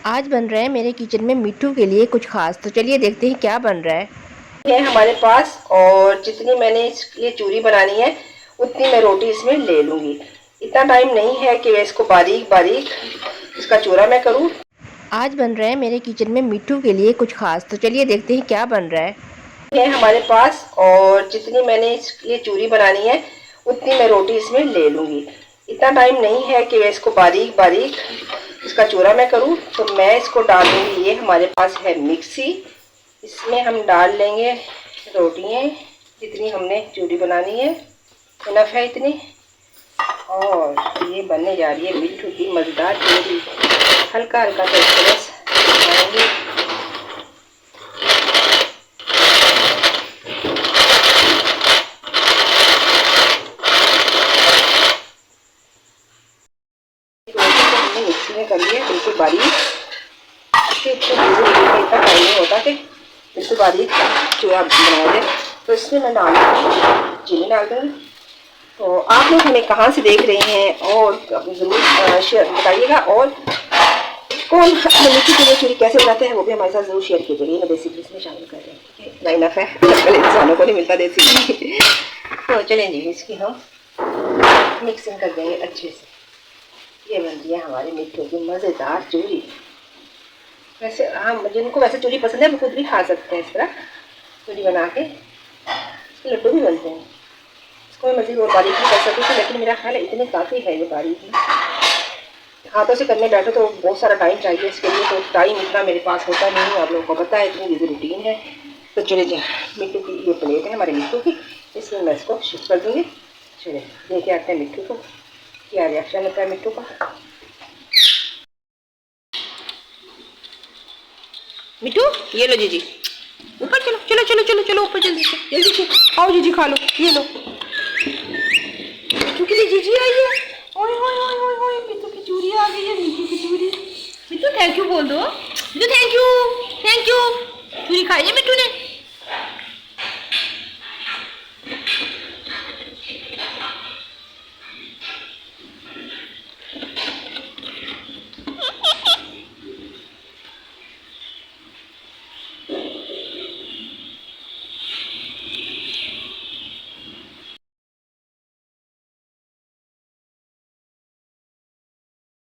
आज बन रहा है मेरे किचन में मिट्ठू के लिए कुछ खास। तो चलिए देखते हैं क्या बन रहा है। है हमारे पास, और जितनी मैंने ये चूरी बनानी है उतनी मैं रोटी इसमें ले लूंगी। इतना टाइम नहीं है कि मैं इसको बारीक बारीक इसका चूरा मैं करूँ। आज बन रहा है मेरे किचन में मिट्ठू के लिए कुछ खास। तो चलिए देखते हैं क्या बन रहा है हमारे पास, और जितनी मैंने ये चूरी बनानी है उतनी मैं रोटी इसमें ले लूंगी। इतना टाइम नहीं है कि मैं इसको बारीक बारीक इसका चूरा मैं करूँ। तो मैं इसको डाल दूंगी। ये हमारे पास है मिक्सी, इसमें हम डाल लेंगे रोटियाँ जितनी हमने चूरी बनानी है, इनफ है इतनी। और ये बनने जा रही है मिट्ठू की मज़ेदार चूरी। हल्का हल्का सा इसको बस बनाएंगे। हमने मिक्सी में कर लिया बिल्कुल बारीक। इतना टाइम नहीं होता कि बिल्कुल बारीक चूरा बना दे। तो इसमें मैं चीनी डाल दूँगी। तो आप लोग हमें कहाँ से देख रहे हैं और ज़रूर शेयर बताइएगा, और कौन मिट्टी की चूरी कैसे बनाते हैं वो भी हमारे साथ ज़रूर शेयर कीजिएगा। मैं देसी घी इसमें शामिल कर रही हूँ, ठीक है, इतना इनफ है। आजकल इंसानों को नहीं मिलता देसी घी। तो चलें जी, इसकी हम मिक्सिंग कर देंगे अच्छे से। ये बन गया हमारे मिट्टू की मज़ेदार चूरी। वैसे हम जिनको वैसे चूरी पसंद है वो खुद भी खा सकते हैं। इस तरह चूरी बना के इसके लड्डू भी बनते हैं। इसको मैं मज़ीद और बारीक भी कर सकती थी, लेकिन मेरा ख्याल है इतने काफ़ी है। ये बारीक हाथों से करने बैठो तो बहुत सारा टाइम चाहिए इसके लिए, तो टाइम इतना मेरे पास होता नहीं है। आप लोगों को पता है इतनी बिजी रूटीन है। तो चले जाए, मिट्टू की ये प्लेट है हमारे मिट्टू की, इसमें मैं इसको शिफ्ट कर दूँगी। चले देखे आते हैं मिट्टू को क्या रिएक्शन होता है मिट्टू का। मिट्टू ये लो जीजी, ऊपर चलो चलो चलो चलो चलो ऊपर जल्दी से जल्दी से आओ जीजी खा लो। ये लो मिट्टू के लिए जीजी आई है। ओए ओए ओए ओए ओए मिट्टू की चूरी आ गई है। मिट्टू की चूरी, मिट्टू थैंक यू बोल दो। मिट्टू थैंक यू, थैंक यू। चूरी खाई है मिट्टू ने।